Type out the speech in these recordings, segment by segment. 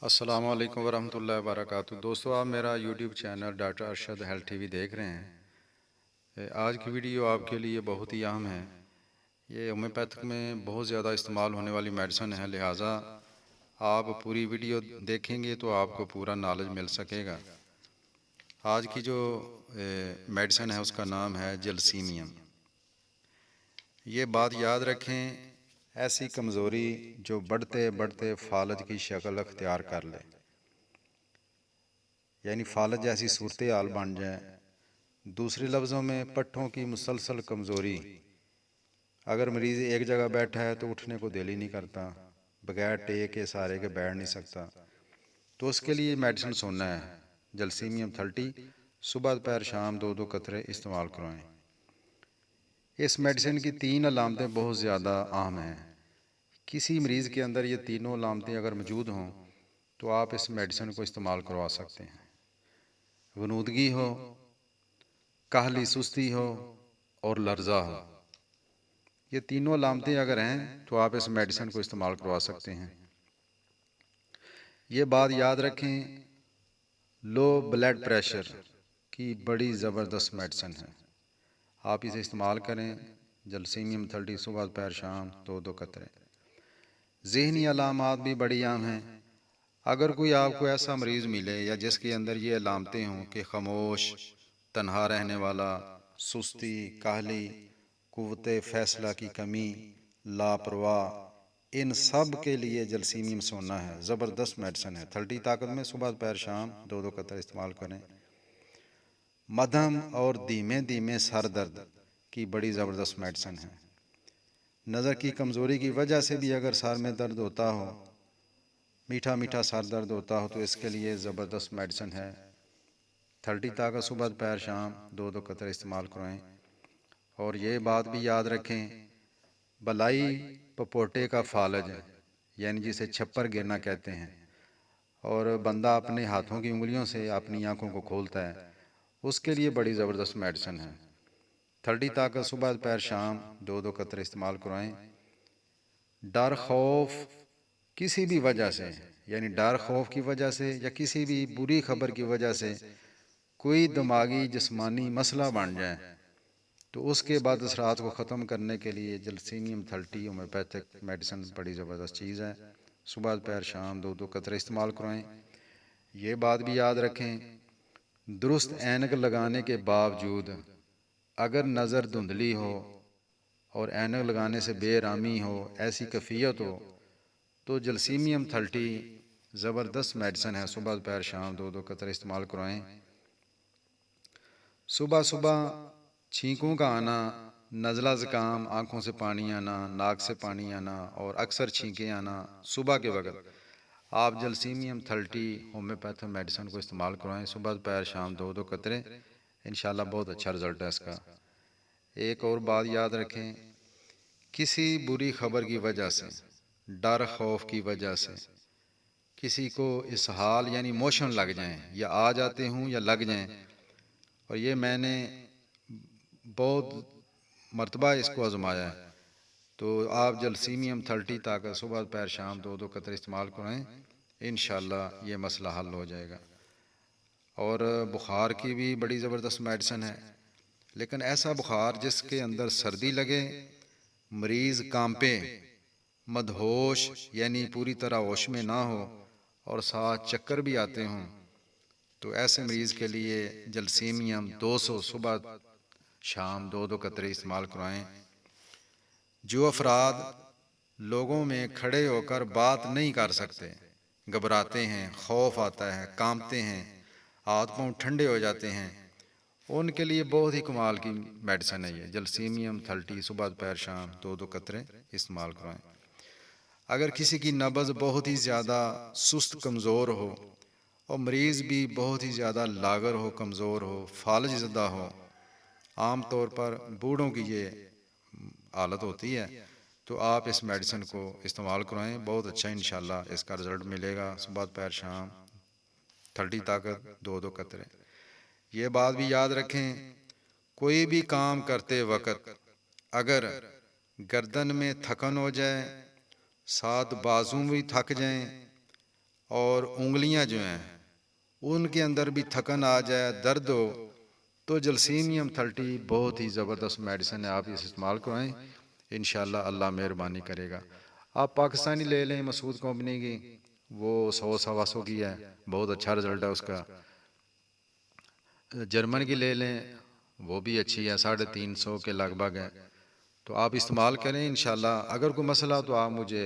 अस्सलामु अलैकुम वरहमतुल्लाहि वबरकातुहू। दोस्तों, आप मेरा YouTube channel doctor Arshad health TV देख रहे हैं। आज की वीडियो आपके लिए बहुत ही अहम है। ये होम्योपैथिक में बहुत ज़्यादा इस्तेमाल होने वाली मेडिसिन है, लिहाजा आप पूरी वीडियो देखेंगे तो आपको पूरा नॉलेज मिल सकेगा। आज की जो मेडिसिन है उसका नाम है जलसीमियम। ये बात याद रखें, ऐसी कमज़ोरी जो बढ़ते बढ़ते फालज की शक्ल अख्तियार कर ले, यानी फालज जैसी सूरत हाल बन जाए। दूसरे लफ्ज़ों में पट्ठों की मुसलसल कमज़ोरी। अगर मरीज़ एक जगह बैठा है तो उठने को दिल ही नहीं करता, बगैर टेक के सारे के बैठ नहीं सकता, तो उसके लिए मेडिसिन सुनना है जलसीमियम 30। सुबह दोपहर शाम 2-2 कतरे इस्तेमाल करवाएं। इस मेडिसिन की 3 अलामतें बहुत ज़्यादा अहम हैं। किसी मरीज़ के अंदर ये तीनों अलामतें अगर मौजूद हों तो आप इस मेडिसिन को इस्तेमाल करवा सकते हैं। वनूदगी हो, काहली सुस्ती हो और लर्जा हो, ये तीनों अलामतें अगर हैं तो आप इस मेडिसिन को इस्तेमाल करवा सकते हैं। ये बात याद रखें, लो ब्लड प्रेशर की बड़ी ज़बरदस्त मेडिसिन है। आप इसे इस्तेमाल करें जलसीमियम 30 सुबह दोपहर शाम 2-2 कतरे। ज़हनी अलामात भी बड़ी आम हैं। अगर कोई आपको ऐसा मरीज़ मिले या जिसके अंदर ये अलामतें हों कि खामोश, तन्हा रहने वाला, सुस्ती, काहली, कुव्वते फ़ैसला की कमी, लापरवाह, इन सब के लिए जलसीमियम सोना है। ज़बरदस्त मेडिसिन है, 30 ताकत में। सुबह दोपहर शाम 2-2 कतरे इस्तेमाल करें। मध्यम और धीमे धीमे सर दर्द की बड़ी ज़बरदस्त मेडिसिन है। नज़र की कमज़ोरी की वजह से भी अगर सर में दर्द होता हो, मीठा मीठा सर दर्द होता हो, तो इसके लिए ज़बरदस्त मेडिसिन है 30 ताकत। सुबह दोपहर शाम 2-2 कतरे इस्तेमाल करवाएं। और ये बात भी याद रखें, बलाई पपोटे का फालज है, यानी जिसे छप्पर गिरना कहते हैं, और बंदा अपने हाथों की उंगलियों से अपनी आंखों को खोलता है, उसके लिए बड़ी ज़बरदस्त मेडिसिन है 30 ताकत। सुबह दोपहर शाम 2-2 कतरे इस्तेमाल करवाएं। डर खौफ किसी भी वजह से, यानी डर खौफ की वजह से या किसी भी बुरी खबर की वजह से कोई दिमागी जिस्मानी मसला बन जाए, तो उसके बाद असरात को ख़त्म करने के लिए जलसीमियम 30 होम्योपैथिक मेडिसिन बड़ी ज़बरदस्त चीज़ है। सुबह दोपहर शाम 2-2 कतरे इस्तेमाल करवाएं। ये बात भी याद रखें, दुरुस्त ऐनक लगाने के बावजूद अगर नज़र धुंधली हो और ऐनक लगाने से बेरामी हो, ऐसी कैफियत हो, तो जलसीमियम 30 ज़बरदस्त मेडिसिन है। सुबह दोपहर शाम 2-2 कतरे इस्तेमाल करवाएं। सुबह सुबह छींकों का आना, नज़ला ज़ुकाम, आँखों से पानी आना, नाक से पानी आना और अक्सर छींकें आना सुबह के वक्त, आप जलसीमियम 30 होम्योपैथिक मेडिसिन को इस्तेमाल करवाएं। सुबह दोपहर शाम 2-2 कतरे, इंशाल्लाह बहुत अच्छा रिज़ल्ट है इसका। एक और बात याद रखें, किसी बुरी खबर की वजह से, डर खौफ की वजह से किसी को इसहाल यानी मोशन लग जाएं, या आ जाते हों या लग जाएं, और ये मैंने बहुत मर्तबा इसको आजमाया है, तो आप जलसीमियम 30 ताकत सुबह दोपहर शाम 2-2 कतरे इस्तेमाल करें, इंशाल्लाह ये मसला हल हो जाएगा। और बुखार की भी बड़ी ज़बरदस्त मेडिसिन है, लेकिन ऐसा बुखार जिसके अंदर सर्दी लगे, मरीज़ कांपे, मदहोश यानी पूरी तरह होश में ना हो और साथ चक्कर भी आते हों, तो ऐसे मरीज़ के लिए जलसीमियम 200 सुबह शाम 2-2 कतरे इस्तेमाल करवाएं। जो अफराद लोगों में खड़े होकर बात नहीं कर सकते, घबराते हैं, खौफ आता है, कांपते हैं, हाथ पांव ठंडे हो जाते हैं, उनके लिए बहुत ही कमाल की मेडिसिन है ये जलसीमियम 30 सुबह दोपहर शाम 2-2 कतरे इस्तेमाल करवाएं। अगर किसी की नब्ज़ बहुत ही ज़्यादा सुस्त कमज़ोर हो और मरीज़ भी बहुत ही ज़्यादा लागर हो, कमज़ोर हो, फालज ज़दा हो, आम तौर पर बूढ़ों की ये हालत होती है, तो आप इस मेडिसिन को इस्तेमाल करवाएं। बहुत अच्छा इंशाल्लाह इसका रिज़ल्ट मिलेगा। सुबह दोपहर शाम 30 ताकत 2-2 कतरे। ये बात भी याद रखें, कोई भी काम करते वक्त अगर गर्दन में थकन हो जाए, साथ बाजू भी थक जाएं और उंगलियां जो हैं उनके अंदर भी थकन आ जाए, दर्द हो, तो जलसीमियम 30 बहुत ही ज़बरदस्त मेडिसिन है, आप इसे इस्तेमाल करवाएं, इंशाल्लाह अल्लाह मेहरबानी करेगा। आप पाकिस्तानी ले लें मसूद कंपनी की, वो 100 सवा 100 की है, बहुत अच्छा रिजल्ट है उसका। जर्मन की ले लें, वो भी अच्छी है, 350 के लगभग है। तो आप इस्तेमाल करें इंशाल्लाह। अगर कोई मसला हो तो आप मुझे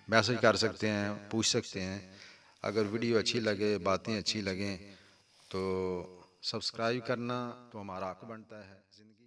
मैसेज कर सकते हैं, पूछ सकते हैं। अगर वीडियो अच्छी लगे, बातें अच्छी लगें, तो सब्सक्राइब करना तो हमारा हक बनता है। ज़िंदगी